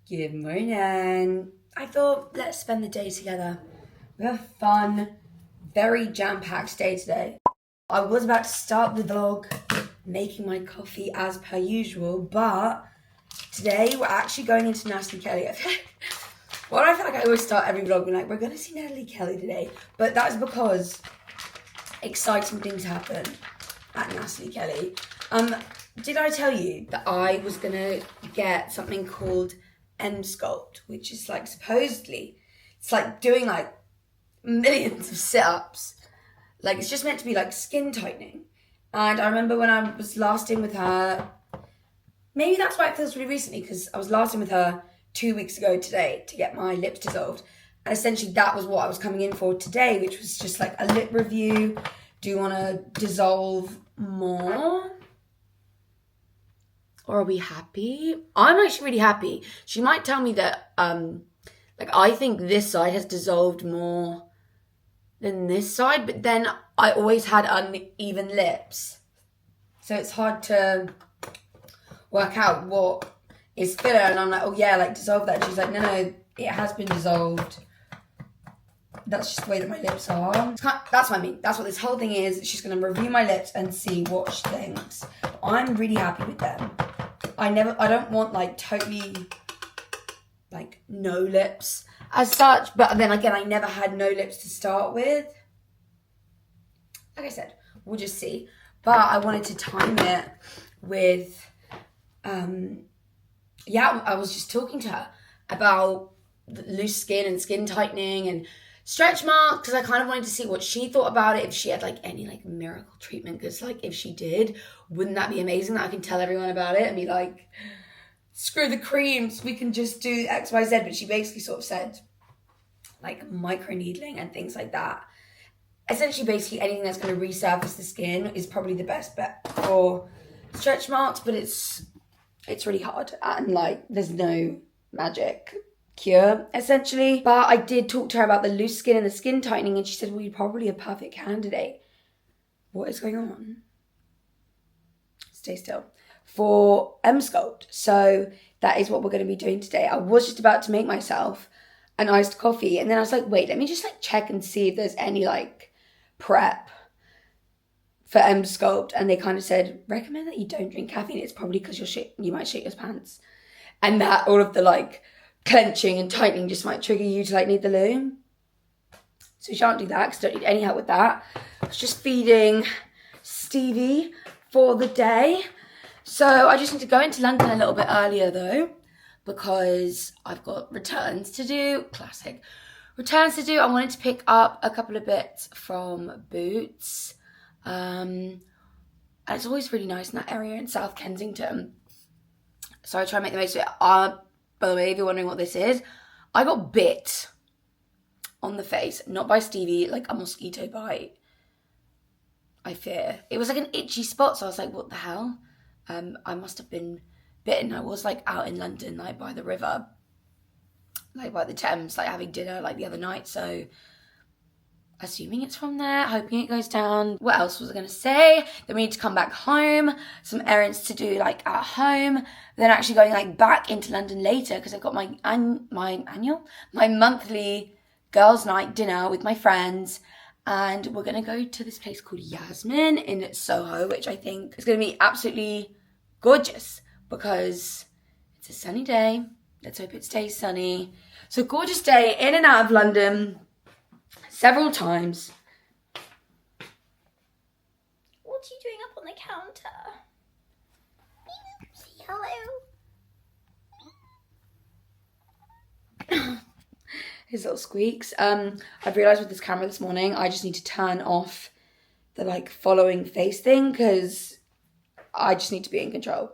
Good morning. I thought let's spend the day together. We have a fun, very jam-packed day today. I was about to start the vlog making my coffee as per usual, but today we're actually going into Natalie Kelly. I feel like I always start every vlog being like, we're gonna see Natalie Kelly today. But that's because exciting things happen at Natalie Kelly. Did I tell you that I was gonna get something called Emsculpt, which is like supposedly it's like doing like millions of sit-ups. Like it's just meant to be like skin tightening. And I remember when I was last in with her, maybe that's why it feels really recently, because I was last in with her 2 weeks ago today to get my lips dissolved. And essentially that was what I was coming in for today, which was just like a lip review. Do you want to dissolve more? Or are we happy? I'm actually really happy. She might tell me that, I think this side has dissolved more than this side, but then I always had uneven lips. So it's hard to work out what is filler. And I'm like, oh yeah, like dissolve that. And she's like, no, it has been dissolved. That's just the way that my lips are. That's what I mean. That's what this whole thing is. She's going to review my lips and see what she thinks. I'm really happy with them. I don't want like totally like no lips as such, but then again, I never had no lips to start with. Like I said, we'll just see. But I wanted to time it with, I was just talking to her about loose skin and skin tightening and stretch marks, because I kind of wanted to see what she thought about it, if she had like any like miracle treatment, because like if she did, wouldn't that be amazing that I can tell everyone about it and be like, screw the creams, we can just do XYZ. But she basically sort of said like micro needling and things like that. Essentially basically anything that's going to resurface the skin is probably the best bet for stretch marks, but it's really hard and like there's no magic cure essentially. But I did talk to her about the loose skin and the skin tightening, and she said, well, you're probably a perfect candidate. What is going on? Stay still. For Emsculpt. So that is what we're going to be doing today. I was just about to make myself an iced coffee, and then I was like, wait, let me just like check and see if there's any like prep for Emsculpt. And they kind of said, recommend that you don't drink caffeine. It's probably because you might shit your pants, and that all of the like clenching and tightening just might trigger you to like need the loo. So you shan't do that, because I don't need any help with that. I was just feeding Stevie for the day. So I just need to go into London a little bit earlier though, because I've got returns to do. Classic. Returns to do. I wanted to pick up a couple of bits from Boots. And it's always really nice in that area in South Kensington. So I try and make the most of it. By the way, if you're wondering what this is, I got bit on the face, not by Stevie, like a mosquito bite, I fear. It was like an itchy spot, so I was like, what the hell? I must have been bitten. I was like out in London, like by the river, like by the Thames, like having dinner like the other night, so assuming it's from there, hoping it goes down. What else was I going to say? Then we need to come back home, some errands to do like at home, then actually going like back into London later, because I've got my monthly girls' night dinner with my friends, and we're going to go to this place called Yasmin in Soho, which I think is going to be absolutely gorgeous because it's a sunny day. Let's hope it stays sunny. So gorgeous day, in and out of London several times. What's he doing up on the counter? Say hello. His little squeaks. I've realised with this camera this morning, I just need to turn off the like following face thing, because I just need to be in control.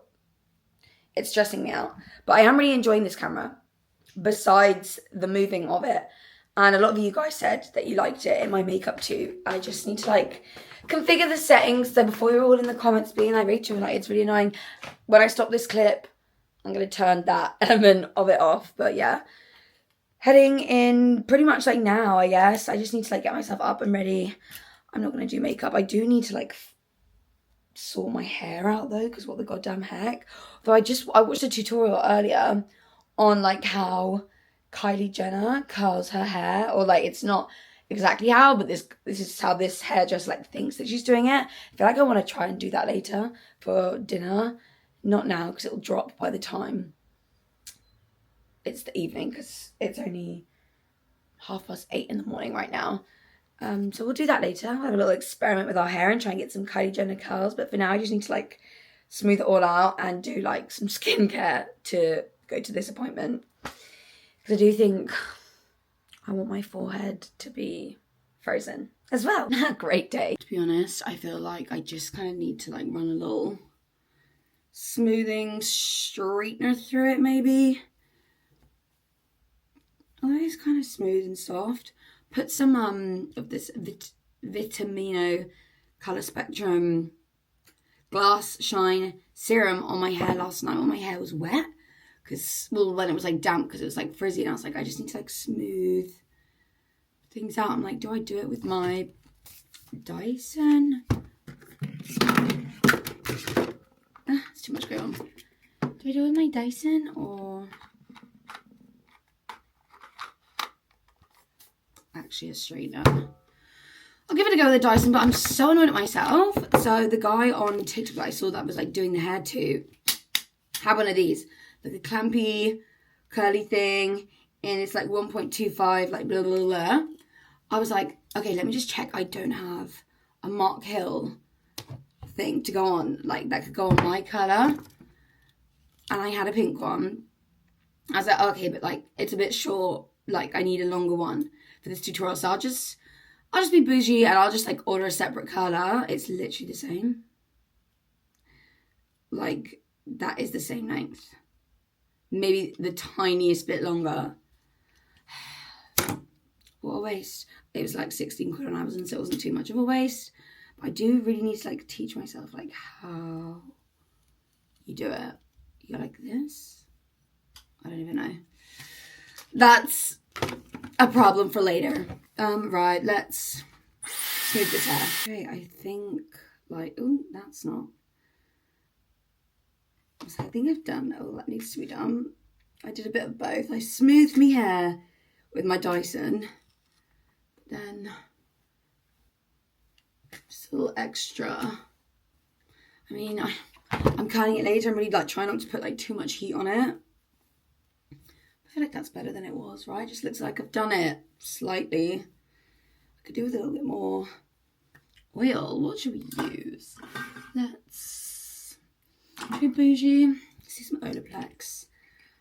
It's stressing me out. But I am really enjoying this camera, besides the moving of it. And a lot of you guys said that you liked it in my makeup too. I just need to like configure the settings. So before you're all in the comments being like, Rachel, like it's really annoying, when I stop this clip, I'm going to turn that element of it off. But yeah, heading in pretty much like now, I guess. I just need to like get myself up and ready. I'm not going to do makeup. I do need to like sort my hair out though, because what the goddamn heck. Though I watched a tutorial earlier on like how Kylie Jenner curls her hair, or like it's not exactly how, but this is how this hairdresser like thinks that she's doing it. I feel like I want to try and do that later for dinner. Not now because it'll drop by the time it's the evening, because it's only 8:30 in the morning right now. So we'll do that later. We'll have a little experiment with our hair and try and get some Kylie Jenner curls. But for now, I just need to like smooth it all out and do like some skincare to go to this appointment. Because I do think I want my forehead to be frozen as well. Great day. To be honest, I feel like I just kind of need to like run a little smoothing straightener through it maybe. Although it's kind of smooth and soft. Put some of this Vitamino Colour Spectrum Glass Shine Serum on my hair last night when my hair was wet. Because, well, when it was like damp because it was like frizzy, and I was like, I just need to like smooth things out. I'm like, do I do it with my Dyson? It's too much going on. Do I do it with my Dyson or actually a straightener? I'll give it a go with the Dyson, but I'm so annoyed at myself. So the guy on TikTok that I saw that was like doing the hair too had one of these, like a clampy curly thing, and it's like 1.25, like blah blah blah. I was like, okay, let me just check I don't have a Mark Hill thing to go on, like that could go on my colour. And I had a pink one. I was like, okay, but like it's a bit short, like I need a longer one for this tutorial, so I'll just be bougie and I'll just like order a separate colour. It's literally the same. Like that is the same length. Maybe the tiniest bit longer. What a waste. It was like 16 quid on Amazon, so it wasn't too much of a waste. But I do really need to like teach myself like how you do it. You go like this. I don't even know. That's a problem for later. Right, let's smooth this hair. Okay, I think like, oh, that's not. So I think I've done all that needs to be done. I did a bit of both. I smoothed my hair with my Dyson. Then just a little extra. I mean, I'm curling it later. I'm really like trying not to put like too much heat on it. I feel like that's better than it was, right? Just looks like I've done it slightly. I could do with a little bit more oil. What should we use? Let's be bougie. Let's do some Olaplex.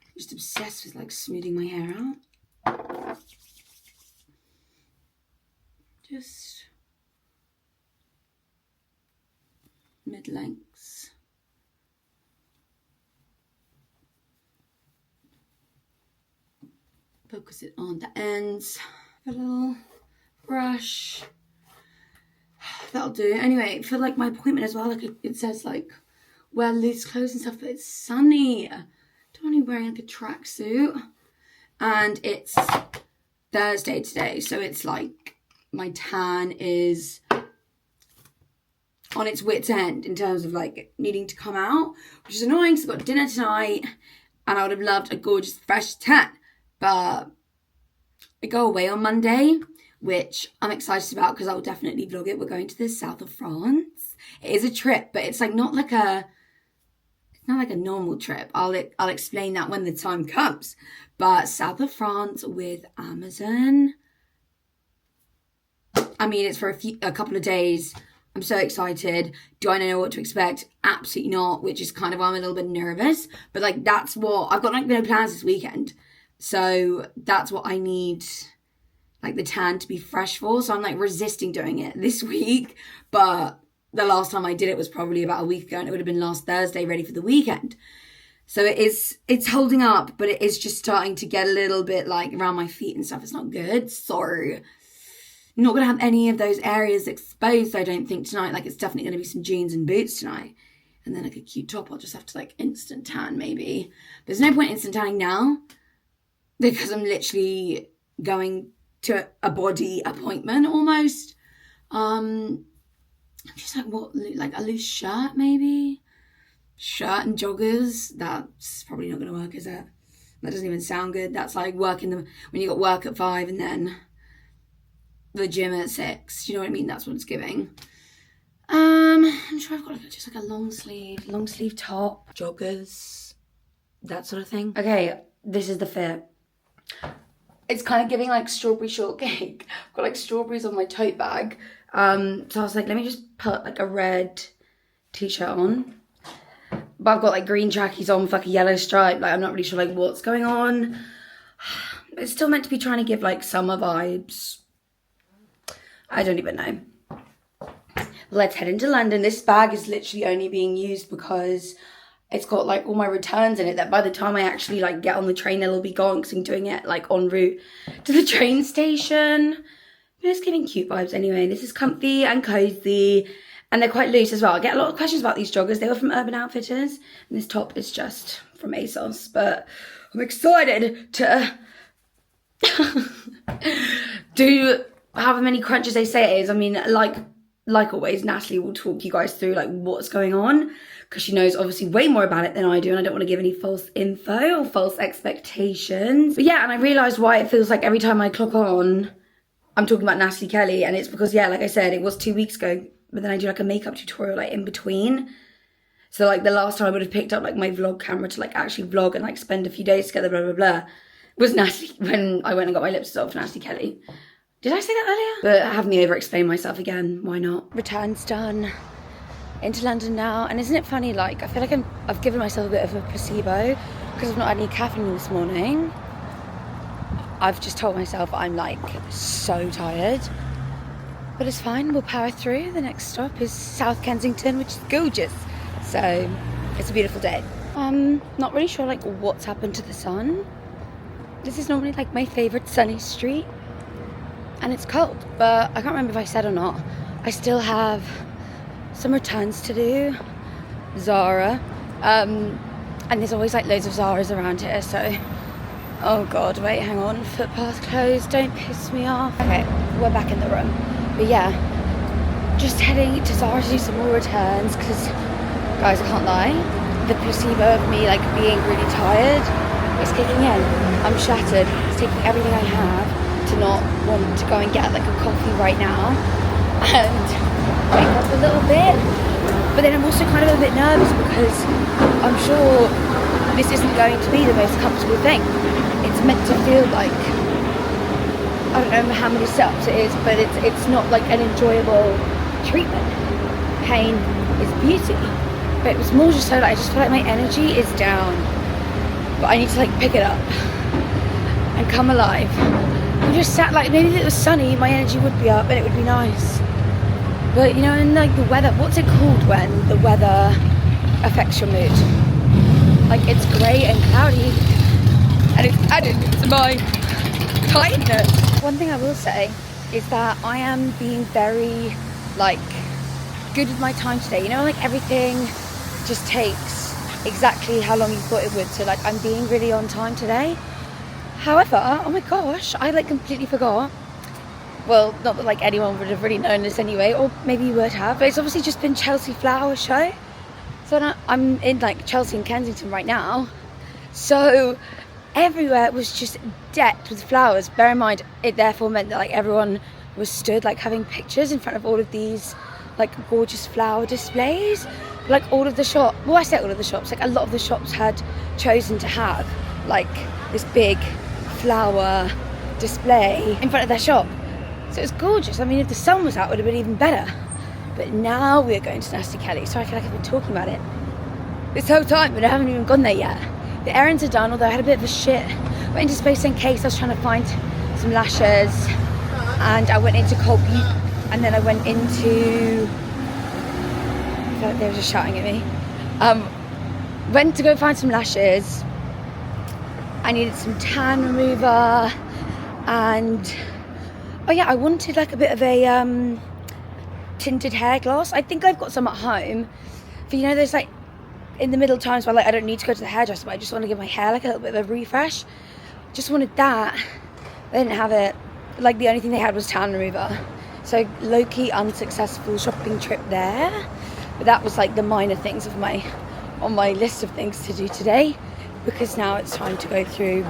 I'm just obsessed with like smoothing my hair out. Just mid-lengths. Focus it on the ends. A little brush. That'll do. Anyway, for like my appointment as well, like it says like wear loose clothes and stuff, but it's sunny. Don't want to be wearing like a tracksuit. And it's Thursday today, so it's like my tan is on its wit's end in terms of like needing to come out, which is annoying because I've got dinner tonight and I would have loved a gorgeous fresh tan. But I go away on Monday, which I'm excited about because I'll definitely vlog it. We're going to the south of France. It is a trip, but it's like not like a normal trip. I'll explain that when the time comes. But south of France with Amazon. I mean, it's for a couple of days. I'm so excited. Do I know what to expect? Absolutely not, which is kind of why I'm a little bit nervous. But like that's what I've got, like no plans this weekend. So that's what I need, like the tan to be fresh for. So I'm like resisting doing it this week. But the last time I did it was probably about a week ago, and it would have been last Thursday, ready for the weekend. So it's holding up, but it is just starting to get a little bit like around my feet and stuff. It's not good. So I'm not going to have any of those areas exposed, I don't think, tonight. Like it's definitely going to be some jeans and boots tonight. And then like a cute top. I'll just have to like instant tan maybe. There's no point instant tanning now, because I'm literally going to a body appointment almost. I'm just like, what, like a loose shirt maybe? Shirt and joggers. That's probably not going to work, is it? That doesn't even sound good. That's like when you got work at 5 and then the gym at 6. Do you know what I mean? That's what it's giving. I'm sure I've got just like a long sleeve top, joggers, that sort of thing. Okay, this is the fit. It's kind of giving like strawberry shortcake. I've got like strawberries on my tote bag. So I was like, let me just put like a red t-shirt on. But I've got like green trackies on with like a yellow stripe. Like I'm not really sure like what's going on. It's still meant to be trying to give like summer vibes. I don't even know. Let's head into London. This bag is literally only being used because it's got like all my returns in it that by the time I actually like get on the train, it'll be gone because I'm doing it like en route to the train station. But it's giving cute vibes anyway. This is comfy and cozy and they're quite loose as well. I get a lot of questions about these joggers. They were from Urban Outfitters and this top is just from ASOS. But I'm excited to do however many crunches they say it is. I mean, like always, Natalie will talk you guys through like what's going on because she knows obviously way more about it than I do and I don't want to give any false info or false expectations. But yeah, and I realised why it feels like every time I clock on, I'm talking about Natalie Kelly, and it's because, yeah, like I said, it was 2 weeks ago, but then I do like a makeup tutorial like in between. So like the last time I would have picked up like my vlog camera to like actually vlog and like spend a few days together, blah, blah, blah, was Natalie, when I went and got my lips dissolved for Natalie Kelly. Did I say that earlier? But have me over-explain myself again, why not? Return's done. Into London now, and isn't it funny, like, I feel like I've given myself a bit of a placebo because I've not had any caffeine this morning. I've just told myself I'm, like, so tired. But it's fine, we'll power through. The next stop is South Kensington, which is gorgeous. So, it's a beautiful day. Not really sure, like, what's happened to the sun. This is normally, like, my favourite sunny street. And it's cold, but I can't remember if I said or not. I still have some returns to do. Zara. And there's always like loads of Zaras around here, so... Oh god, wait, hang on. Footpath closed, don't piss me off. Okay, we're back in the room. But yeah, just heading to Zara to do some more returns, because, guys, I can't lie, the placebo of me like being really tired is kicking in. I'm shattered. It's taking everything I have to not want to go and get like a coffee right now and wake up a little bit, but then I'm also kind of a bit nervous because I'm sure this isn't going to be the most comfortable thing. It's meant to feel like, I don't know how many steps it is, but it's not like an enjoyable treatment. Pain is beauty, but it was more just so that I just feel like my energy is down, but I need to like pick it up and come alive. I'm just sat, like, maybe if it was sunny, my energy would be up and it would be nice. But, you know, and like the weather, what's it called when the weather affects your mood? Like, it's grey and cloudy and it's added to my tiredness. One thing I will say is that I am being very, like, good with my time today. You know, like, everything just takes exactly how long you thought it would. So, like, I'm being really on time today. However, oh my gosh, I like completely forgot. Well, not that like anyone would have really known this anyway, or maybe you would have, but it's obviously just been Chelsea Flower Show. So now I'm in like Chelsea and Kensington right now. So everywhere was just decked with flowers. Bear in mind, it therefore meant that like everyone was stood like having pictures in front of all of these like gorgeous flower displays. Like all of the shops, well, I say all of the shops, like a lot of the shops had chosen to have like this big flower display in front of their shop. So it was gorgeous. I mean, if the sun was out, it would have been even better. But now we're going to Natalie Kelly. So I feel like I've been talking about it this whole time, but I haven't even gone there yet. The errands are done, although I had a bit of a shit. Went into Space and Case. I was trying to find some lashes, and I went into Cold Butte, and then I went into... I feel like they were just shouting at me. Went to go find some lashes. I needed some tan remover, and oh yeah, I wanted like a bit of a tinted hair gloss. I think I've got some at home, but you know, there's like in the middle times where like I don't need to go to the hairdresser, but I just want to give my hair like a little bit of a refresh. Just wanted that. They didn't have it. Like the only thing they had was tan remover. So low-key unsuccessful shopping trip there. But that was like the minor things of on my list of things to do today. because now it's time to go through.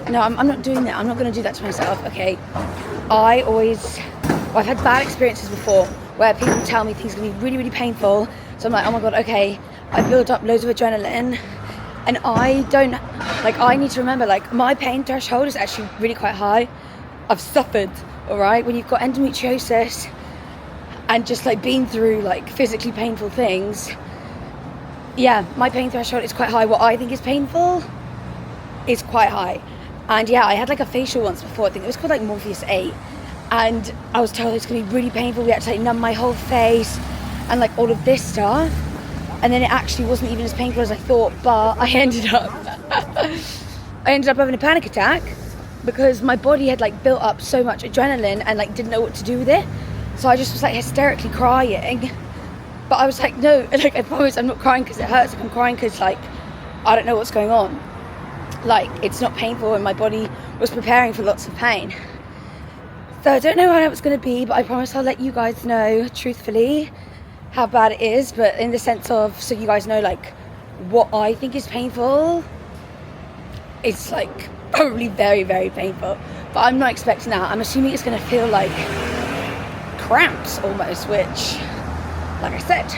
No, I'm not doing that. I'm not going to do that to myself, okay? I've had bad experiences before where people tell me things are going to be really, really painful. So I'm like, oh my God, okay. I built up loads of adrenaline and I need to remember, like, my pain threshold is actually really quite high. I've suffered, all right? When you've got endometriosis and just like been through like physically painful things, yeah, my pain threshold is quite high. What I think is painful is quite high. And yeah, I had like a facial once before. I think it was called like Morpheus 8. And I was told it's going to be really painful. We had to like numb my whole face and like all of this stuff. And then it actually wasn't even as painful as I thought. But I ended up having a panic attack because my body had like built up so much adrenaline and like didn't know what to do with it. So I just was like hysterically crying. But I was like, no, like I promise I'm not crying because it hurts. Like, I'm crying because like I don't know what's going on. Like it's not painful and my body was preparing for lots of pain. So I don't know how it's going to be, but I promise I'll let you guys know truthfully how bad it is. But in the sense of, so you guys know like what I think is painful, it's like probably very, very painful. But I'm not expecting that. I'm assuming it's going to feel like cramps almost, which, like I said,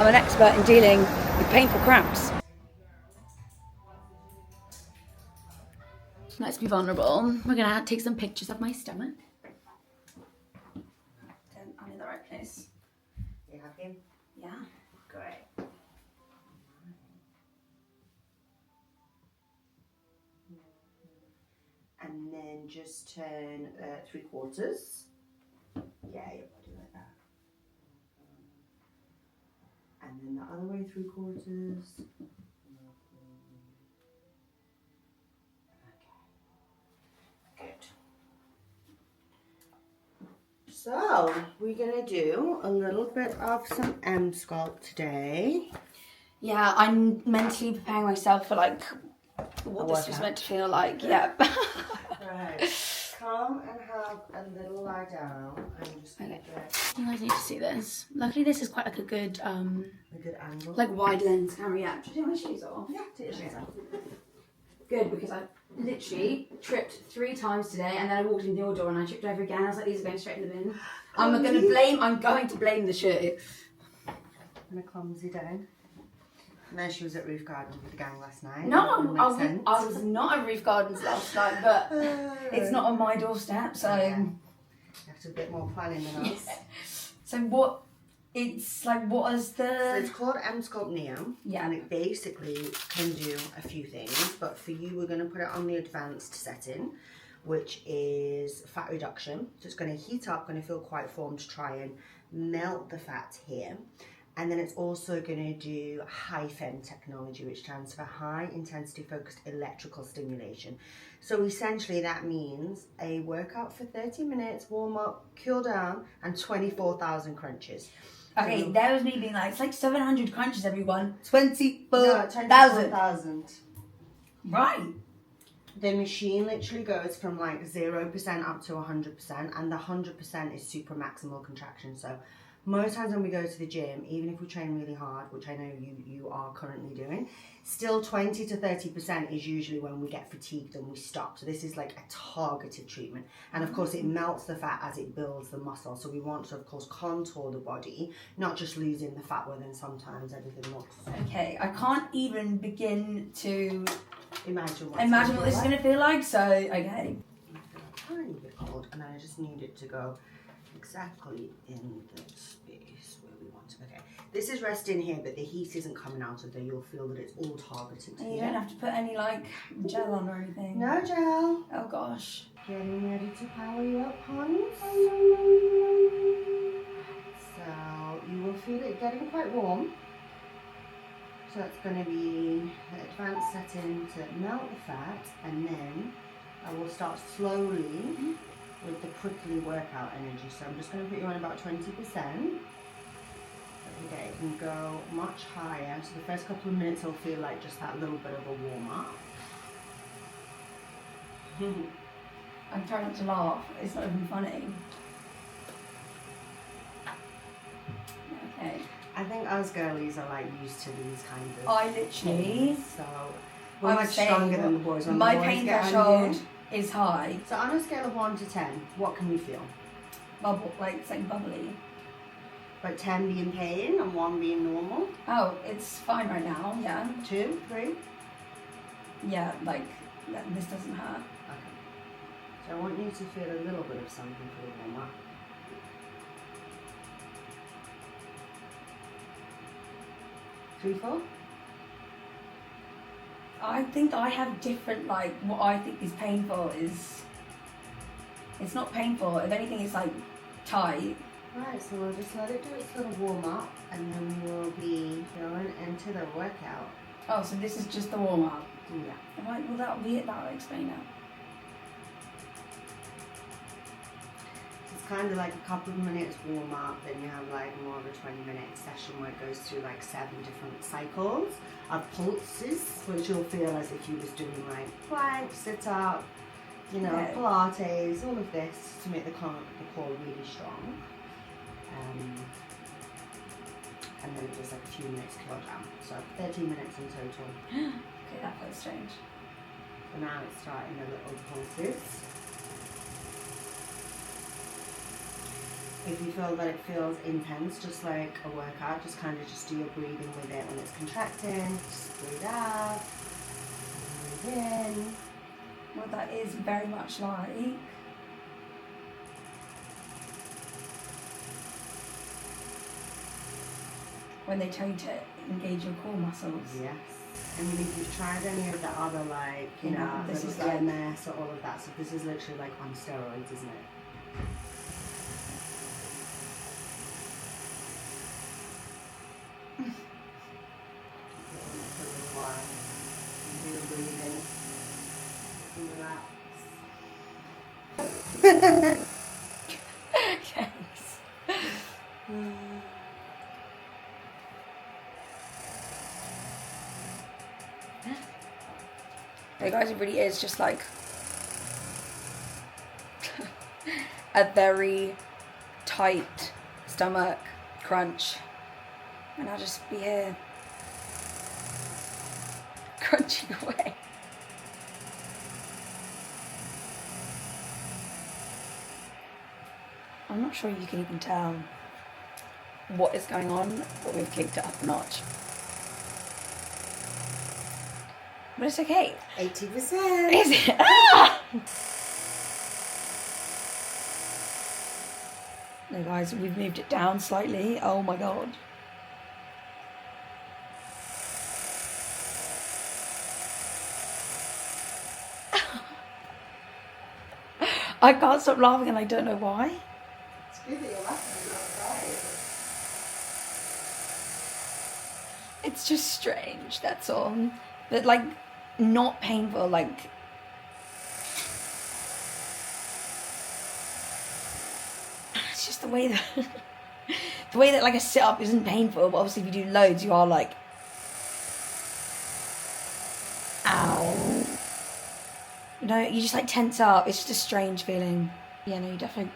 I'm an expert in dealing with painful cramps. Let's be vulnerable. We're gonna take some pictures of my stomach. I'm in the right place. You happy? Yeah. Great. And then just turn 3/4. Yeah, your body like that. And then the other way 3/4. Okay. Good. So we're gonna do a little bit of some Emsculpt today. Yeah, I'm mentally preparing myself for like what this was meant to feel like. Yeah. Right. Come and have a little lie down. I'm just gonna get You guys need to see this. Luckily, this is quite like a good angle. like wide lens camera. Yeah. Should I take my shoes off? Yeah, take your shoes off. Good, because I literally tripped 3 times today, and then I walked in your door and I tripped over again. I was like, these are going straight in the bin. I'm going to blame the shoe. I'm gonna clumsy down. And then she was at Roof Gardens with the gang last night. No, I was not at Roof Gardens last night, but it's not on my doorstep, so you have to do a bit more planning than us. So what? It's like, what is the? So it's called Emsculpt Neo. Yeah. And it basically can do a few things, but for you, we're going to put it on the advanced setting, which is fat reduction. So it's going to heat up, going to feel quite formed to try and melt the fat here. And then it's also going to do high-FEM technology, which stands for high intensity focused electrical stimulation. So essentially that means a workout for 30 minutes, warm up, cool down, and 24,000 crunches. Okay, So, that was me being like, it's like 700 crunches, everyone. 24,000. 24,000. Right. The machine literally goes from like 0% up to 100%, and the 100% is super maximal contraction. So most times when we go to the gym, even if we train really hard, which I know you are currently doing, still 20 to 30% is usually when we get fatigued and we stop. So this is like a targeted treatment. And of course it melts the fat as it builds the muscle. So we want to of course contour the body, not just losing the fat where then sometimes everything looks. Okay, I can't even begin to Imagine what this is going to feel like, so okay. A tiny bit cold, and then I just need it to go exactly in the space where we want it. Okay, this is resting here, but the heat isn't coming out of there. You'll feel that it's all targeted You here. don't have to put any like gel on or anything. No gel. Oh gosh. Getting ready to power you up, Hans. So you will feel it getting quite warm. So that's going to be the advanced setting to melt the fat, and then I will start slowly with the prickly workout energy. So I'm just going to put you on about 20%. Okay, it can go much higher. So the first couple of minutes will feel like just that little bit of a warm up. I'm trying not to laugh. It's not even funny. Okay. I think us girlies are like used to these kind of I literally. So We're much stronger than the boys. When my the boys pain get threshold is high. So on a scale of 1 to 10, what can we feel? Bubble, like it's like bubbly. But 10 being pain and 1 being normal? Oh, it's fine right now, yeah. 2, 3? Yeah, like this doesn't hurt. Okay. So I want you to feel a little bit of something for the warm up. 3, 4? I think I have different, like, what I think is painful is, it's not painful. If anything, it's like tight. Right, so we'll just let it do its little warm up and then we'll be going into the workout. Oh, so this is just the warm up. Yeah. Right, well that'll be it, that'll explain it. It's kind of like a couple of minutes warm up, then you have like more of a 20-minute session where it goes through like 7 different cycles of pulses, which you'll feel as if you was doing like plank, sit up, you know, yeah. Pilates, all of this to make the core really strong. And then it does like a few minutes cool down. So 13 minutes in total. Okay, that feels strange. So now it's starting the little pulses. If you feel that it feels intense, just like a workout, just kind of just do your breathing with it. When it's contracting, just breathe out, breathe in. Well, that is very much like when they tell you to engage your core muscles. Yes. I mean, if you've tried any of the other, like, you know, this little is like MS or all of that, so this is literally like on steroids, isn't it? Do the breathing. Relax. Thanks. Hey guys, it really is just like a very tight stomach crunch, and I'll just be here crunching away. I'm not sure you can even tell what is going on, but we've kicked it up a notch. But it's okay. 80%. Is it? Ah! No guys, we've moved it down slightly. Oh my god. I can't stop laughing and I don't know why. It's good that you're laughing, not crying. It's just strange, that's all. But like, not painful, like... It's just the way that... the way that like a sit-up isn't painful, but obviously if you do loads, you are like... Ow. You know, you just like tense up. It's just a strange feeling. Yeah, no, you definitely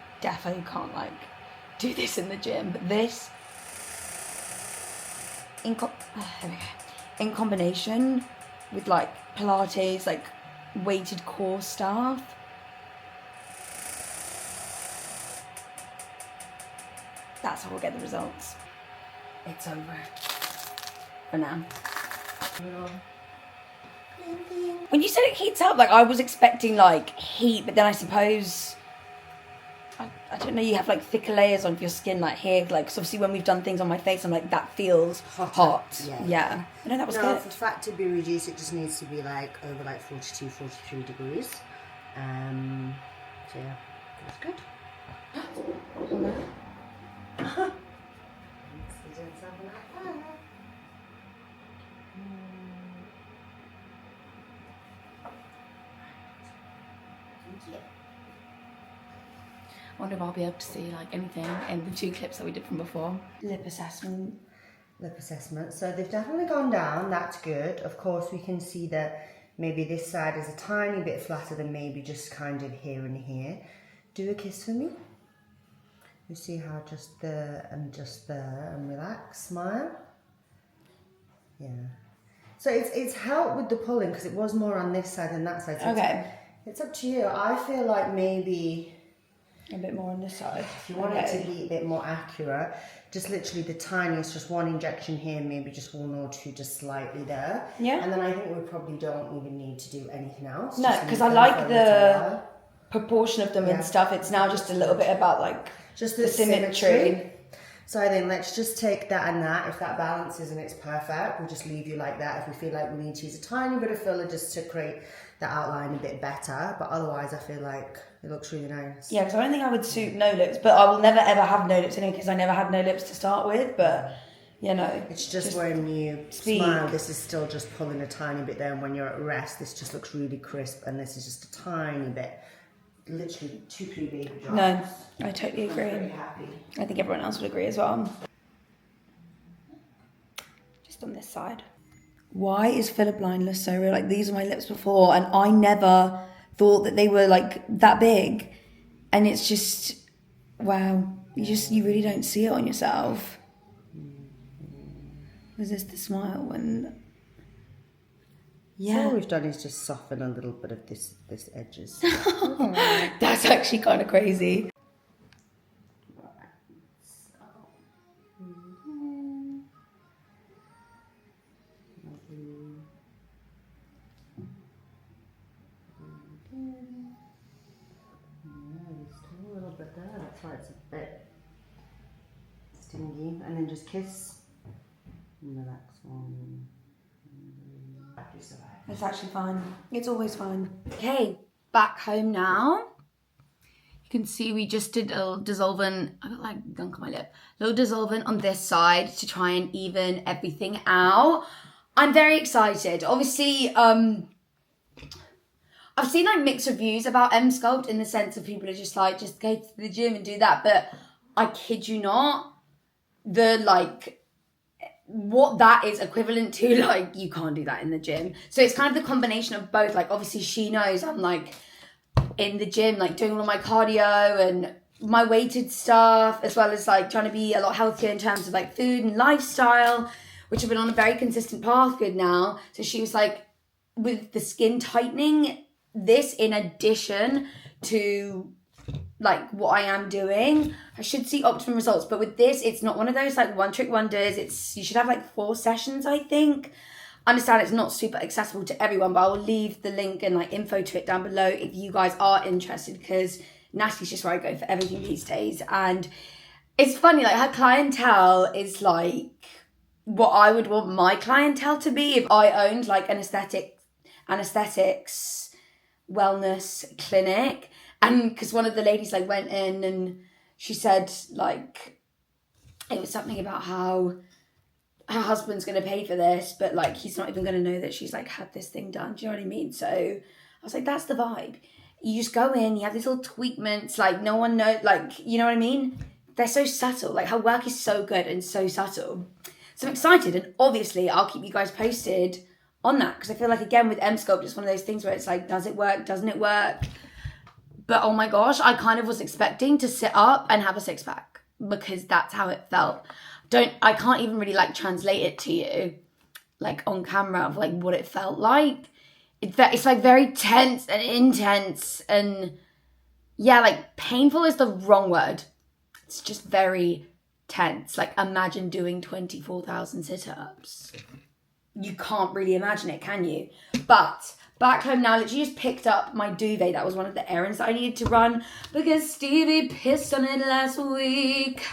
can't like do this in the gym. But this, in combination with like Pilates, like weighted core stuff, that's how we'll get the results. It's over for now. When you said it heats up, like I was expecting like heat, but then I suppose I don't know. You have like thicker layers on your skin, like here, like 'cause obviously when we've done things on my face, I'm like that feels hot. Yeah. I know that was good. For fat to be reduced, it just needs to be like over like 42, 43 degrees. So yeah, that's good. I wonder if I'll be able to see like anything in the 2 clips that we did from before. Lip assessment. Lip assessment. So they've definitely gone down. That's good. Of course, we can see that maybe this side is a tiny bit flatter than maybe just kind of here and here. Do a kiss for me. You see how just there and just there, and relax. Smile. Yeah. So it's helped with the pulling because it was more on this side than that side. So Okay. It's up to you. I feel like maybe A bit more on this side. if you want it to be a bit more accurate, just literally the tiniest, just one injection here, maybe just one or two, just slightly there. Yeah. And then I think we probably don't even need to do anything else. No, because I like the proportion of them and stuff. It's now just a little bit about like just the symmetry. So then let's just take that and that. If that balances and it's perfect, we'll just leave you like that. If we feel like we need to use a tiny bit of filler just to create the outline a bit better, but otherwise I feel like it looks really nice. Yeah, because I don't think I would suit no lips, but I will never ever have no lips anyway because I never had no lips to start with. But you know, it's just when you smile, this is still just pulling a tiny bit there, and when you're at rest, this just looks really crisp, and this is just a tiny bit, literally 2-3 baby drops. No, I totally agree. I'm very happy. I think everyone else would agree as well. Just on this side. Why is filler blindness so real? Like, these are my lips before, and I never thought that they were like that big. And it's just, wow, you really don't see it on yourself. Was this the smile when? Yeah. All we've done is just soften a little bit of this edges. That's actually kind of crazy. That's why it's a bit stingy. And then just kiss and relax on. It's actually fine. It's always fine. Okay, back home now. You can see we just did a little dissolvent. I got like gunk on my lip. A little dissolvent on this side to try and even everything out. I'm very excited. Obviously, I've seen like mixed reviews about Emsculpt in the sense of people are just like, just go to the gym and do that. But I kid you not, what that is equivalent to, like, you can't do that in the gym. So it's kind of the combination of both. Like, obviously she knows I'm like in the gym, like doing all of my cardio and my weighted stuff, as well as like trying to be a lot healthier in terms of like food and lifestyle, which I've been on a very consistent path with now. So she was like, with the skin tightening, this in addition to like what I am doing, I should see optimum results. But with this, it's not one of those like one trick wonders. You should have like 4 sessions, I think. I understand it's not super accessible to everyone, but I will leave the link and like info to it down below if you guys are interested, because Natalie's just where I go for everything these days. And it's funny, like her clientele is like what I would want my clientele to be if I owned like an aesthetics wellness clinic. And because one of the ladies like went in and she said like it was something about how her husband's going to pay for this, but like he's not even going to know that she's like had this thing done. Do you know what I mean? So I was like, that's the vibe. You just go in, you have these little tweakments, like no one knows, like, you know what I mean? They're so subtle. Like her work is so good and so subtle. So I'm excited, and obviously I'll keep you guys posted on that, because I feel like, again, with Emsculpt, it's one of those things where it's like, does it work? Doesn't it work? But oh my gosh, I kind of was expecting to sit up and have a 6-pack, because that's how it felt. I can't even really like translate it to you, like on camera, of like what it felt like. It's like very tense and intense, and yeah, like painful is the wrong word. It's just very tense. Like imagine doing 24,000 sit-ups. You can't really imagine it, can you? But back home now, literally just picked up my duvet. That was one of the errands that I needed to run because Stevie pissed on it last week.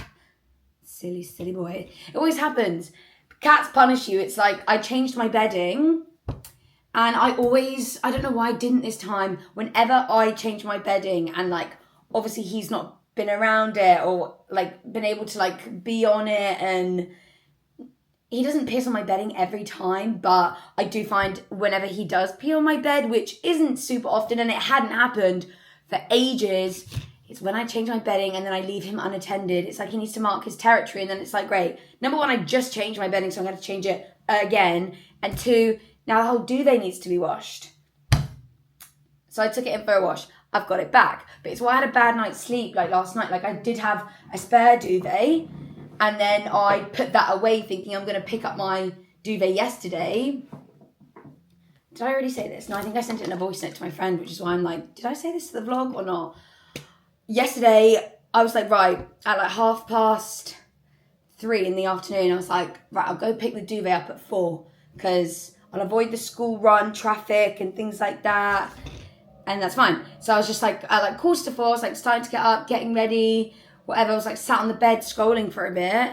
Silly, silly boy. It always happens. Cats punish you. It's like I changed my bedding, and I don't know why I didn't this time. Whenever I change my bedding and like obviously he's not been around it or like been able to like be on it, and he doesn't piss on my bedding every time, but I do find whenever he does pee on my bed, which isn't super often, and it hadn't happened for ages, it's when I change my bedding and then I leave him unattended. It's like he needs to mark his territory, and then it's like, great. Number 1, I just changed my bedding, so I'm going to change it again. And 2, now the whole duvet needs to be washed. So I took it in for a wash. I've got it back. But it's why I had a bad night's sleep like last night. Like I did have a spare duvet, and then I put that away thinking I'm going to pick up my duvet yesterday. Did I already say this? No, I think I sent it in a voice note to my friend, which is why I'm like, did I say this to the vlog or not? Yesterday, I was like, right, at like 3:30 in the afternoon, I was like, right, I'll go pick the duvet up at 4 because I'll avoid the school run, traffic and things like that. And that's fine. So I was just like, at like 4:45, I was like starting to get up, getting ready, whatever. I was like sat on the bed scrolling for a bit.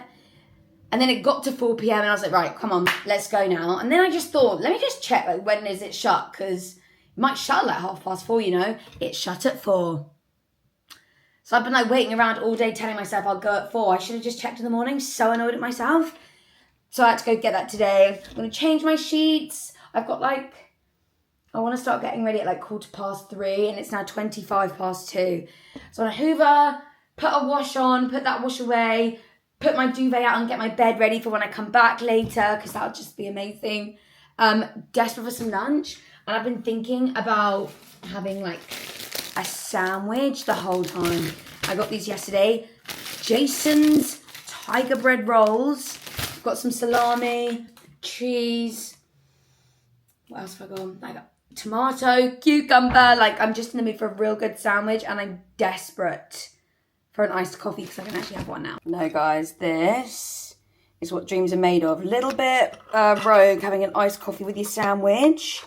And then it got to 4 p.m. and I was like, right, come on, let's go now. And then I just thought, let me just check, like, when is it shut? Because it might shut at like 4:30, you know? It shut at 4. So I've been like waiting around all day telling myself I'll go at 4. I should have just checked in the morning. So annoyed at myself. So I had to go get that today. I'm going to change my sheets. I've got like, I want to start getting ready at like 3:15 and it's now 2:25 So I want to hoover, put a wash on, put that wash away, put my duvet out and get my bed ready for when I come back later because that'll just be amazing. Desperate for some lunch. And I've been thinking about having like a sandwich the whole time. I got these yesterday. Jason's tiger bread rolls. I've got some salami, cheese. What else have I got? I got tomato, cucumber. Like, I'm just in the mood for a real good sandwich and I'm desperate for an iced coffee because I can actually have one now. No, guys, this is what dreams are made of. A little bit rogue having an iced coffee with your sandwich.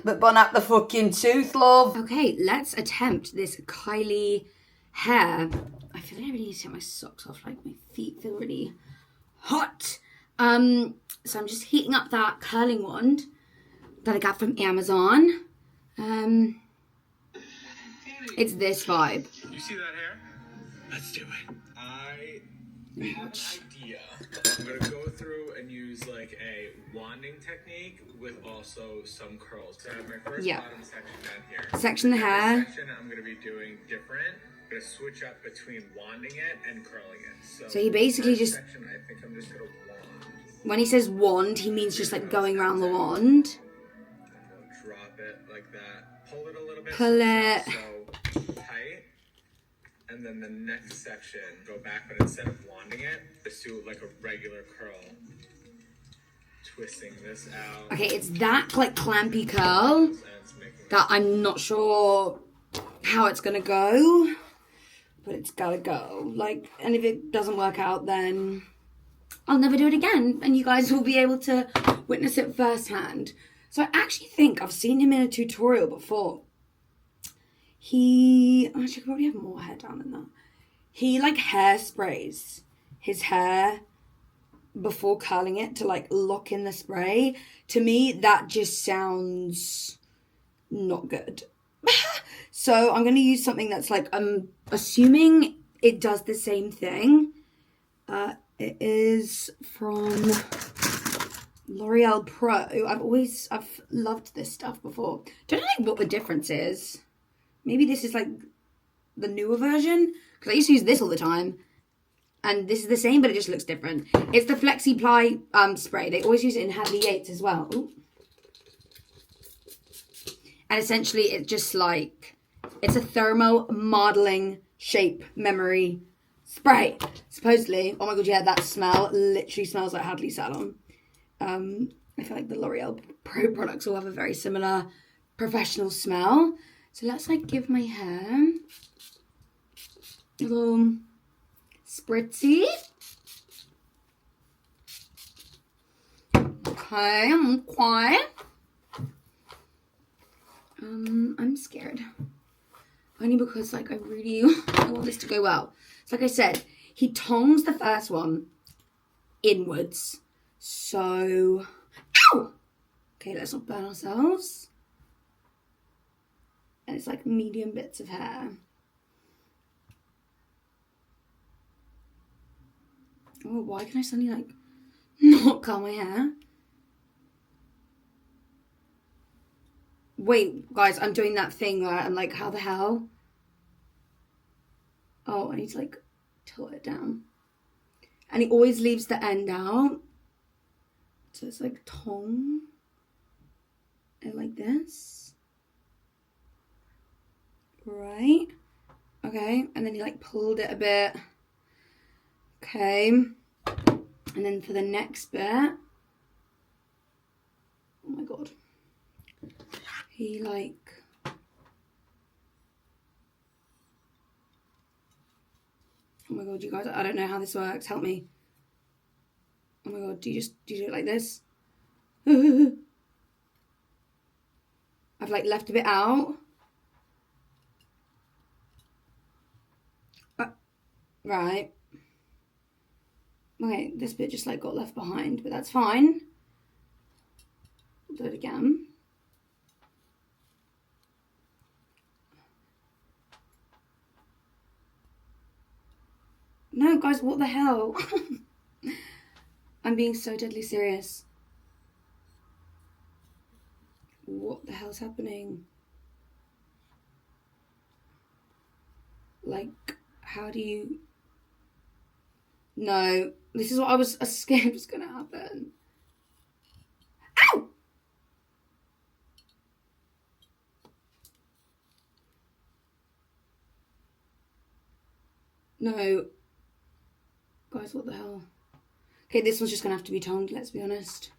But bun up the fucking tooth, love. Okay, let's attempt this Kylie hair. I feel like I really need to take my socks off. Like, my feet feel really hot. So I'm just heating up that curling wand that I got from Amazon. It's this vibe. You see that hair? Let's do it. I have an idea. I'm going to go through and use like a wanding technique with also some curls. So I have my first bottom section down here. Section the hair. Section I'm going to be doing different. I'm going to switch up between wanding it and curling it. So he basically just... Section, I think I'm just going to wand. When he says wand, he means just like going around the wand. And we'll drop it like that. Pull it a little bit. Pull it. So tight. And then the next section, go back, but instead of wanding it, just do like a regular curl. Twisting this out. Okay, it's that like clampy curl that I'm not sure how it's gonna go, but it's gotta go. Like, and if it doesn't work out, then I'll never do it again, and you guys will be able to witness it firsthand. So I actually think I've seen him in a tutorial before. He actually probably have more hair down than that. He like hairsprays his hair before curling it to like lock in the spray. To me, that just sounds not good. So I'm gonna use something that's like, I'm assuming it does the same thing. It is from L'Oreal Pro. I've loved this stuff before. Don't know what the difference is. Maybe this is like the newer version, because I used to use this all the time. And this is the same, but it just looks different. It's the Flexi Ply spray. They always use it in Hadley Yates as well. Ooh. And essentially, it's just like, it's a thermo modeling shape memory spray. Supposedly, oh my god, yeah, that smell literally smells like Hadley Salon. I feel like the L'Oreal Pro products all have a very similar professional smell. So let's like give my hair a little spritzy. Okay, I'm quiet. I'm scared. Only because like I want this to go well. So like I said, he tongs the first one inwards. So, ow! Okay, let's not burn ourselves. And it's like medium bits of hair. Oh, why can I suddenly like not curl my hair? Wait, guys, I'm doing that thing where I'm like, how the hell? Oh, I need to like tilt it down. And he always leaves the end out. So it's like tong. And like this. Right. Okay. And then he like pulled it a bit. Okay. And then for the next bit. Oh my god. he like... Oh my god, you guys, I don't know how this works. Help me. Oh my god, do you do it like this? I've like left a bit out. Right. Okay, this bit just like got left behind, but that's fine. We'll do it again. No, guys, what the hell? I'm being so deadly serious. What the hell's happening? Like, how do you... No, this is what I was scared was going to happen. Ow! No. Guys, what the hell? Okay, this one's just going to have to be toned, let's be honest.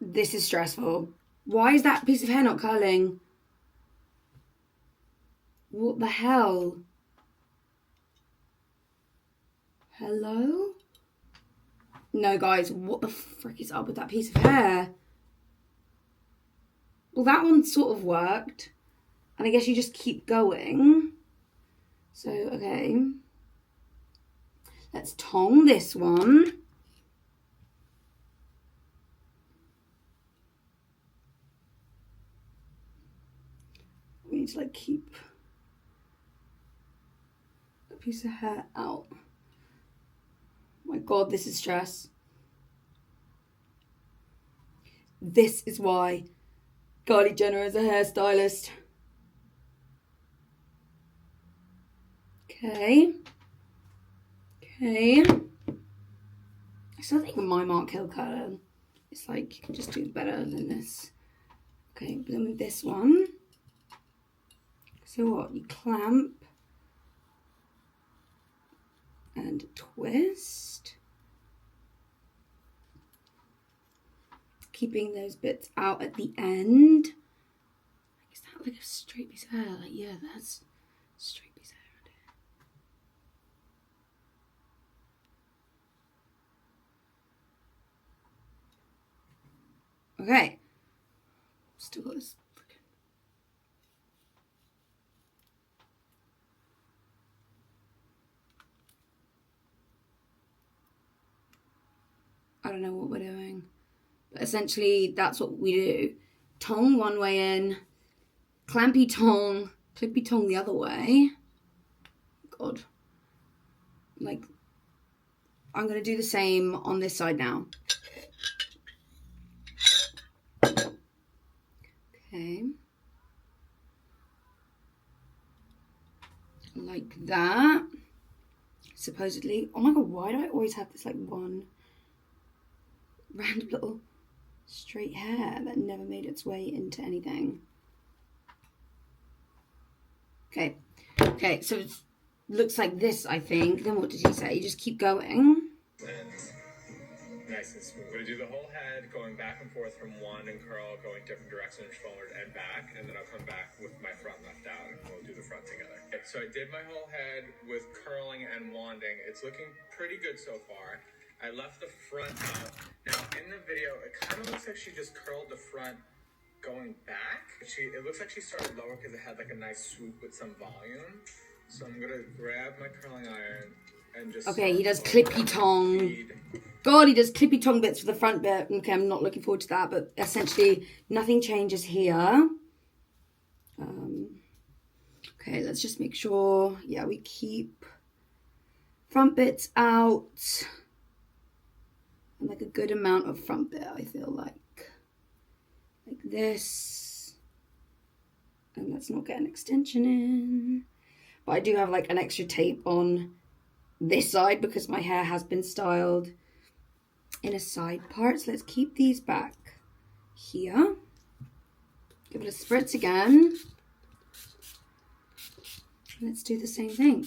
This is stressful. Why is that piece of hair not curling? What the hell? Hello? No, guys, what the frick is up with that piece of hair? Well, that one sort of worked. And I guess you just keep going. So, okay. Let's tong this one. We need to like keep a piece of hair out. Oh my god, this is stress. This is why Kylie Jenner is a hairstylist. Okay. Okay. I still think my Mark Hill colour, it's like you can just do better than this. Okay, but then with this one. So what? You clamp and twist. Keeping those bits out at the end. Is that like a straight piece of hair? Like, yeah, that's a straight piece of hair. Okay. Still got this. I don't know what we're doing. But essentially, that's what we do. Tong one way in. Clampy tong. Clippy tong the other way. God. Like, I'm going to do the same on this side now. Okay. Like that. Supposedly. Oh my god, why do I always have this like one random little straight hair that never made its way into anything? Okay. Okay, so it looks like this, I think. Then what did he say? You just keep going. Nice and smooth. I'm going to do the whole head, going back and forth from wand and curl, going different directions, forward and back, and then I'll come back with my front left out, and we'll do the front together. Okay, so I did my whole head with curling and wanding. It's looking pretty good so far. I left the front out. Now, in the video, it kind of looks like she just curled the front going back. It looks like she started lower because it had like a nice swoop with some volume. So I'm going to grab my curling iron and just... Okay, he does clippy tong. God, he does clippy tong bits for the front bit. Okay, I'm not looking forward to that, but essentially nothing changes here. Okay, let's just make sure, yeah, we keep front bits out. And like a good amount of front bit, I feel like this. And let's not get an extension in. But I do have like an extra tape on this side because my hair has been styled in a side part. So let's keep these back here. Give it a spritz again. let's do the same thing.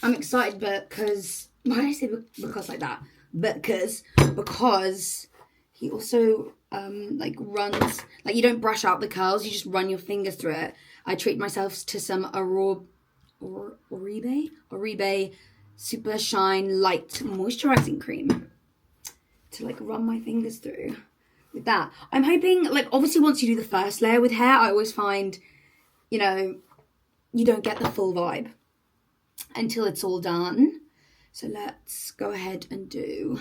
I'm excited because, why did I say because like that? Because he also like runs, like you don't brush out the curls, you just run your fingers through it. I treat myself to some Oribe Super Shine Light Moisturizing Cream to like run my fingers through with that. I'm hoping, like, obviously once you do the first layer with hair, I always find, you know, you don't get the full vibe until it's all done. So let's go ahead and do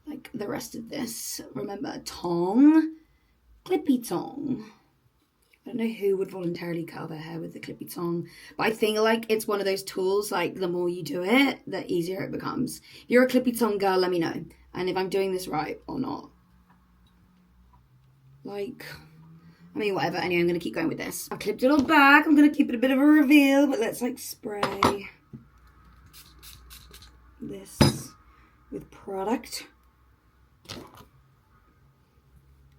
like the rest of this. Remember, tong, clippy tong. I don't know who would voluntarily curl their hair with the clippy tong, but I think like it's one of those tools, like the more you do it, the easier it becomes. If you're a clippy tong girl, let me know. And if I'm doing this right or not. Like, I mean, whatever. Anyway, I'm going to keep going with this. I've clipped it all back. I'm going to keep it a bit of a reveal, but let's like spray this with product.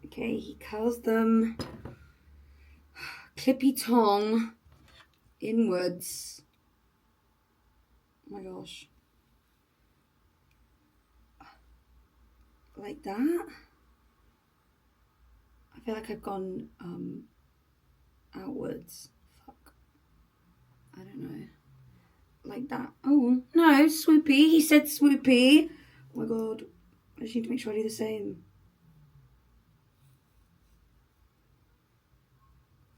Okay, he curls them clippy tong inwards. Oh my gosh. Like that. I feel like I've gone outwards. Fuck. I don't know. Like that. Oh, no, swoopy. He said swoopy. Oh my god. I just need to make sure I do the same.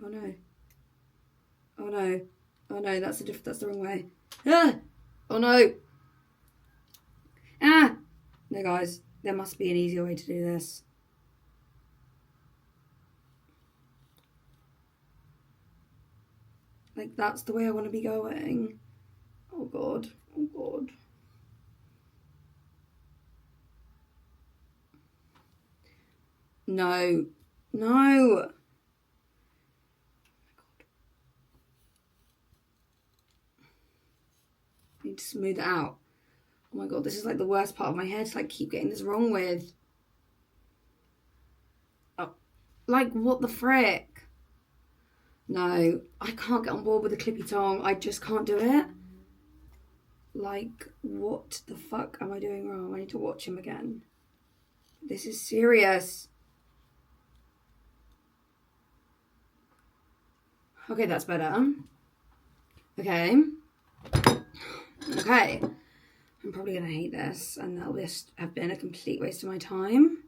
Oh no. Oh no. Oh no, that's the wrong way. Ah! Oh no. Ah! No guys, there must be an easier way to do this. Like that's the way I want to be going. Oh god. Oh god. No. No. I need to smooth it out. Oh my god, this is like the worst part of my hair to like keep getting this wrong with. Oh, like what the frick? No, I can't get on board with the clippy tong. I just can't do it. Like, what the fuck am I doing wrong? I need to watch him again. This is serious. Okay, that's better. Okay. Okay. I'm probably going to hate this, and that'll just have been a complete waste of my time.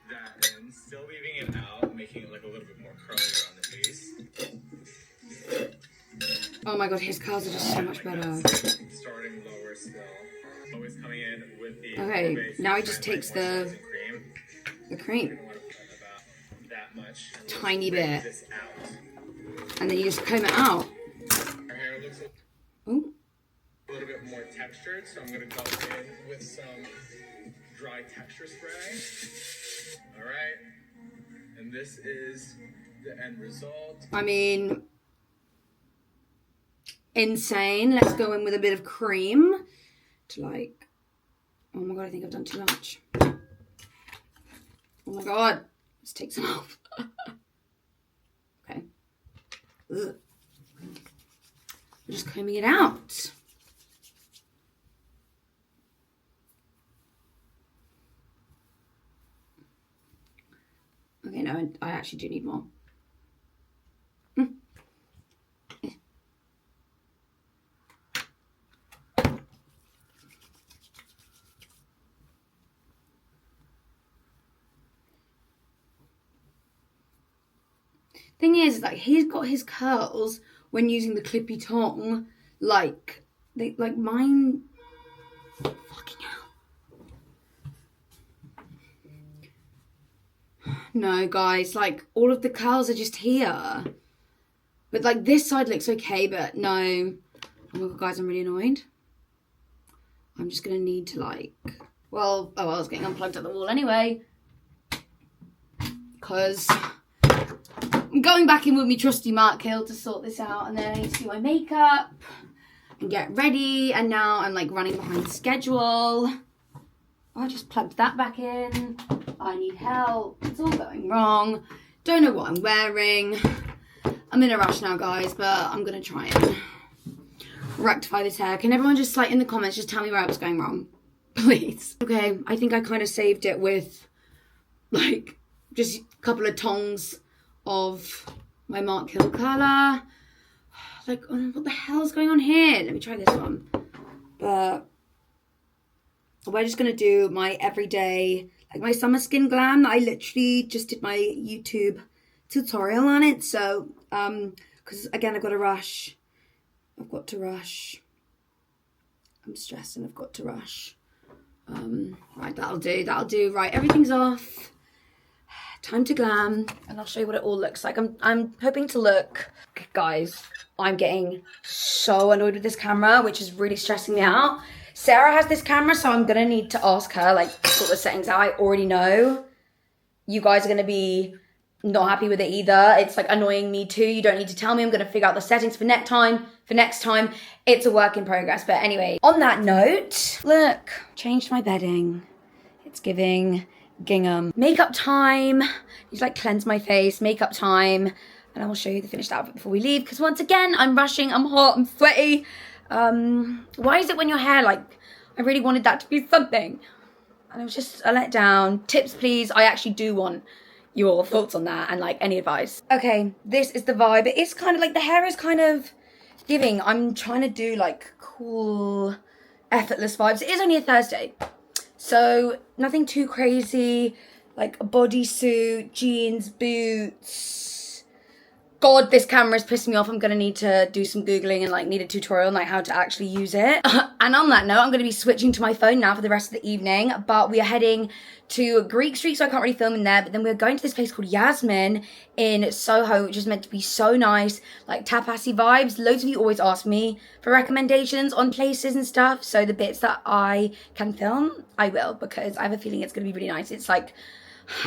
That in, still leaving it out, making it like a little bit more curly around the face. Oh my god, his curls are just so much better. Starting lower still. Always coming in with the okay, now he just takes the cream. That much. Tiny bit. And then you just comb it out. Our hair looks Ooh. a little bit more textured, so I'm going to go in with some dry texture spray. Alright. And this is the end result. I mean, insane. Let's go in with a bit of cream to like, oh my god, I think I've done too much. Oh my god, let's take some off. Okay. Ugh. We're just combing it out. Okay, no, I actually do need more. Thing is, like, he's got his curls when using the clippy tong, like mine. Fucking hell. No, guys, like all of the curls are just here, but like this side looks okay, but no. Oh my god, guys, I'm really annoyed. I'm just gonna need to like, well, oh, I was getting unplugged at the wall anyway, because I'm going back in with my trusty Mark Hill to sort this out, and then I need to do my makeup and get ready, and now I'm like running behind schedule. Oh, I just plugged that back in. I need help. It's all going wrong. Don't know what I'm wearing. I'm in a rush now, guys, but I'm gonna try and rectify this hair. Can everyone just, like, in the comments, just tell me where I was going wrong? Please. Okay, I think I kind of saved it with, like, just a couple of tongs of my Mark Hill colour. Like, what the hell's going on here? Let me try this one. But we're just going to do my everyday, like my summer skin glam that I literally just did my YouTube tutorial on it. So, because again, I've got to rush. I'm stressing, I've got to rush. Right, that'll do. Right, everything's off. Time to glam, and I'll show you what it all looks like. I'm hoping to look, guys, I'm getting so annoyed with this camera, which is really stressing me out. Sarah has this camera, so I'm gonna need to ask her, like, sort the settings out. I already know you guys are gonna be not happy with it either. It's like annoying me too. You don't need to tell me. I'm gonna figure out the settings for next time. It's a work in progress. But anyway, on that note, look, changed my bedding. It's giving gingham. Makeup time. Need to, like, cleanse my face. Makeup time. And I will show you the finished outfit before we leave, because once again, I'm rushing, I'm hot, I'm sweaty. Why is it when your hair, like, I really wanted that to be something, and it was just a letdown. Tips, please. I actually do want your thoughts on that and, like, any advice. Okay, this is the vibe. It is kind of like, the hair is kind of giving. I'm trying to do, like, cool, effortless vibes. It is only a Thursday, so nothing too crazy. Like a bodysuit, jeans, boots. God, this camera's pissing me off. I'm gonna need to do some Googling and, like, need a tutorial on, like, how to actually use it. And on that note, I'm gonna be switching to my phone now for the rest of the evening, but we are heading to Greek Street, so I can't really film in there, but then we're going to this place called Yasmin in Soho, which is meant to be so nice, like tapasy vibes. Loads of you always ask me for recommendations on places and stuff, so the bits that I can film, I will, because I have a feeling it's gonna be really nice. It's like,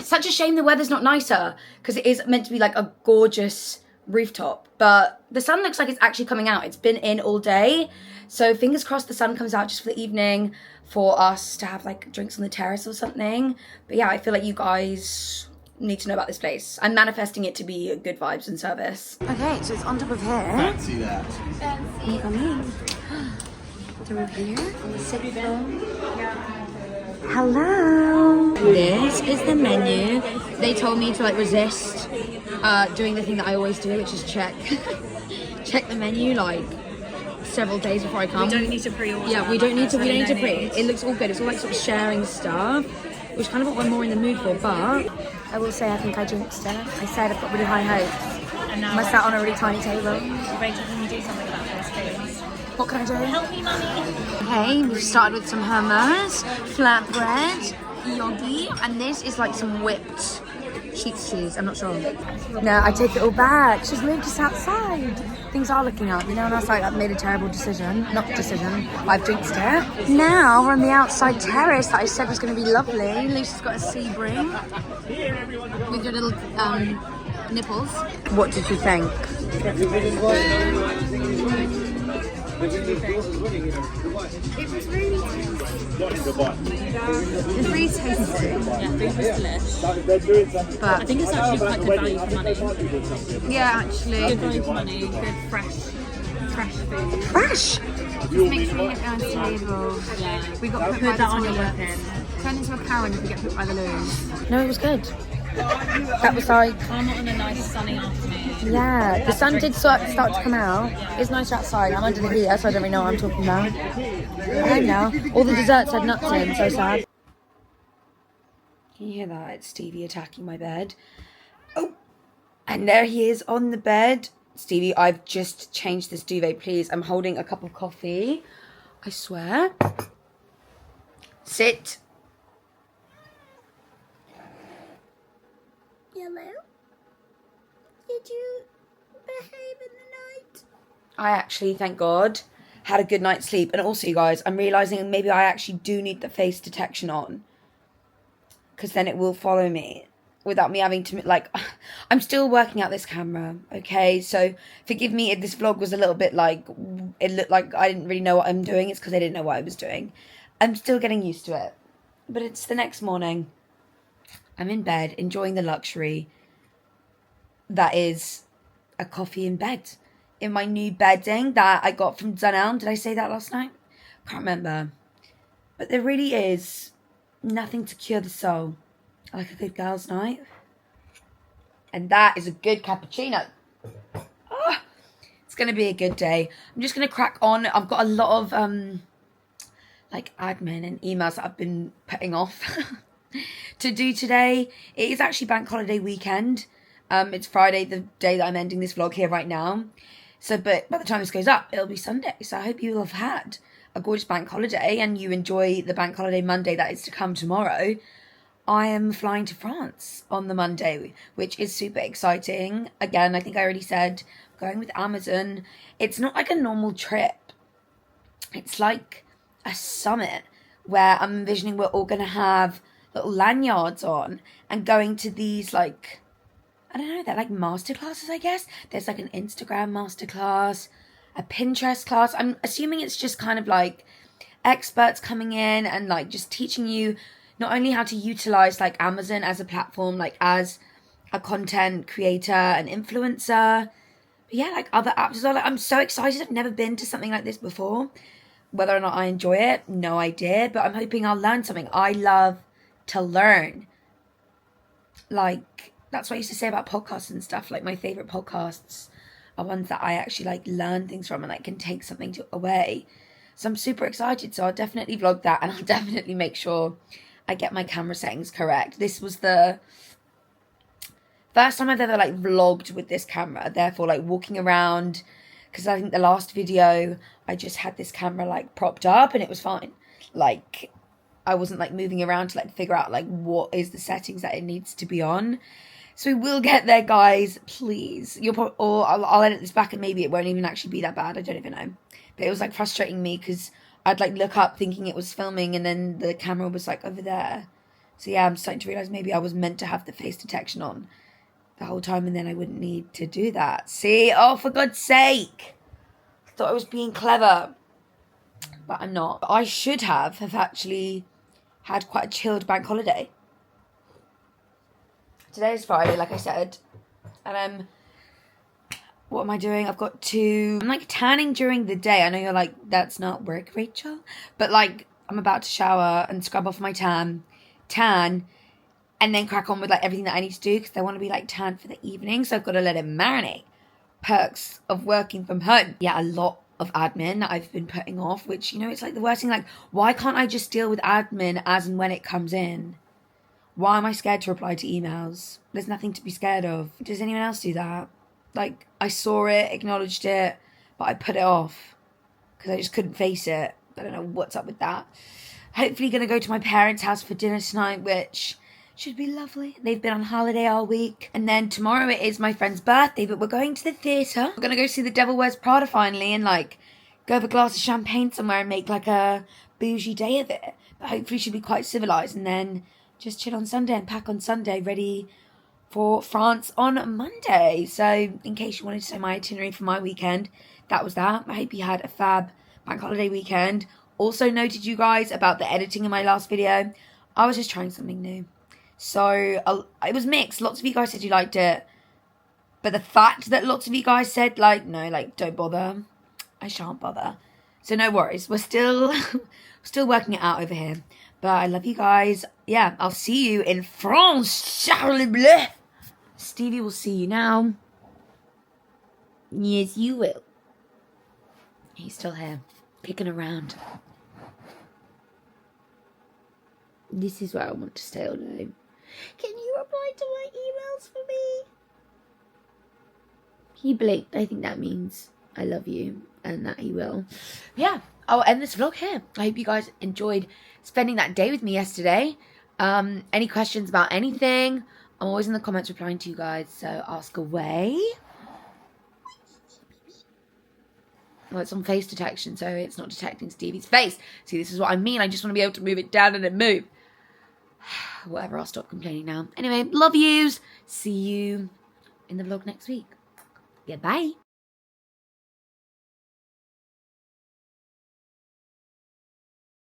such a shame the weather's not nicer, because it is meant to be like a gorgeous rooftop, but the sun looks like it's actually coming out. It's been in all day, so fingers crossed the sun comes out just for the evening for us to have, like, drinks on the terrace or something. But yeah, I feel like you guys need to know about this place. I'm manifesting it to be good vibes and service. Okay, so it's on top of here. Fancy that. Fancy. Come in. Through here on the second floor. Hello. This is the menu. They told me to, like, resist doing the thing that I always do, which is check the menu, like, several days before I come. We don't need to pre-order. Yeah, we don't need to pre. It looks all good. It's all, like, sort of sharing stuff, which kind of what I'm more in the mood for. But I will say, I think I jinxed it. I said I've got really high hopes. And now I sat on a really tiny table. Rachel, can you do something about this, please? What can I do? Help me, mummy. Okay, we've started with some hummus, flatbread, yogi, and this is like some whipped sheep's cheese. I'm not sure. No, I take it all back. She's moved us outside. Things are looking up. You know, and I was like, I've made a terrible decision. Not decision, but I've jinxed it. Now we're on the outside terrace that I said was going to be lovely. Lucy's got a Sebring with your little nipples. What did you think? It was really tasty. Yeah, food was delish. But I think it's actually quite good value for money. yeah, actually. Good value for money, good fresh food. Fresh! Just make sure you get down to table. Yeah. We got put Put that on your weapon. Turn into a Karen if we get put by the loo. No, it was good. That was like... I'm not on a nice sunny afternoon. Yeah, the sun did start to come out. It's nicer outside. I'm under the heater, so I don't really know what I'm talking about. I know. All the desserts had nuts in, so sad. Can you hear that? It's Stevie attacking my bed. Oh! And there he is on the bed. Stevie, I've just changed this duvet, please. I'm holding a cup of coffee. I swear. Sit. Hello? Did you behave in the night? I actually, thank God, had a good night's sleep. And also, you guys, I'm realising maybe I actually do need the face detection on. Because then it will follow me without me having to, like, I'm still working out this camera, okay? So forgive me if this vlog was a little bit like, it looked like I didn't really know what I'm doing. It's because I didn't know what I was doing. I'm still getting used to it. But it's the next morning. I'm in bed, enjoying the luxury that is a coffee in bed. In my new bedding that I got from Dunelm. Did I say that last night? Can't remember. But there really is nothing to cure the soul like a good girl's night. And that is a good cappuccino. Oh, it's going to be a good day. I'm just going to crack on. I've got a lot of like admin and emails that I've been putting off to do today. It is actually bank holiday weekend. It's Friday, the day that I'm ending this vlog here right now. So, but by the time this goes up, it'll be Sunday. So I hope you will have had a gorgeous bank holiday and you enjoy the bank holiday Monday that is to come tomorrow. I am flying to France on the Monday, which is super exciting. Again, I think I already said, going with Amazon. It's not like a normal trip. It's like a summit where I'm envisioning we're all going to have little lanyards on and going to these, like, I don't know, they're like masterclasses, I guess. There's like an Instagram masterclass, a Pinterest class. I'm assuming it's just kind of like experts coming in and like just teaching you not only how to utilize like Amazon as a platform, like as a content creator and influencer, but yeah, like other apps as well. Like, I'm so excited. I've never been to something like this before. Whether or not I enjoy it, no idea, but I'm hoping I'll learn something. I love to learn. Like, that's what I used to say about podcasts and stuff. Like, my favourite podcasts are ones that I actually, like, learn things from and, like, can take something away. So I'm super excited. So I'll definitely vlog that and I'll definitely make sure I get my camera settings correct. This was the first time I've ever, like, vlogged with this camera. Therefore, like, walking around, because I think the last video, I just had this camera, like, propped up and it was fine. Like, I wasn't, like, moving around to, like, figure out, like, what is the settings that it needs to be on. So we will get there, guys. Please. You'll probably, or I'll edit this back and maybe it won't even actually be that bad. I don't even know. But it was like frustrating me because I'd like look up thinking it was filming and then the camera was like over there. So yeah, I'm starting to realize maybe I was meant to have the face detection on the whole time and then I wouldn't need to do that. See? Oh, for God's sake. I thought I was being clever. But I'm not. I should have actually had quite a chilled bank holiday. Today is Friday, like I said, and what am I doing? I'm like tanning during the day. I know you're like, that's not work, Rachel, but like I'm about to shower and scrub off my tan, and then crack on with like everything that I need to do because I want to be like tan for the evening, so I've got to let it marinate. Perks of working from home. Yeah, a lot of admin that I've been putting off, which, you know, it's like the worst thing. Like, why can't I just deal with admin as and when it comes in? Why am I scared to reply to emails? There's nothing to be scared of. Does anyone else do that? Like, I saw it, acknowledged it, but I put it off because I just couldn't face it. I don't know what's up with that. Hopefully going to go to my parents' house for dinner tonight, which should be lovely. They've been on holiday all week. And then tomorrow it is my friend's birthday, but we're going to the theatre. We're going to go see The Devil Wears Prada finally and, like, go have a glass of champagne somewhere and make, like, a bougie day of it. But hopefully she'll be quite civilised and then just chill on Sunday and pack on Sunday, ready for France on Monday. So in case you wanted to know my itinerary for my weekend, that was that. I hope you had a fab bank holiday weekend. Also noted you guys about the editing in my last video. I was just trying something new. So it was mixed. Lots of you guys said you liked it. But the fact that lots of you guys said, like, no, like, don't bother. I shan't bother. So no worries. We're still working it out over here. But I love you guys. Yeah, I'll see you in France. Charlie bleu. Stevie will see you now. Yes, you will. He's still here, kicking around. This is where I want to stay all day. Can you reply to my emails for me? He blinked. I think that means I love you and that he will. Yeah, I'll end this vlog here. I hope you guys enjoyed spending that day with me yesterday. Any questions about anything? I'm always in the comments replying to you guys, so ask away. Well, it's on face detection, so it's not detecting Stevie's face. See, this is what I mean. I just want to be able to move it down and then move. Whatever, I'll stop complaining now. Anyway, love yous. See you in the vlog next week. Goodbye.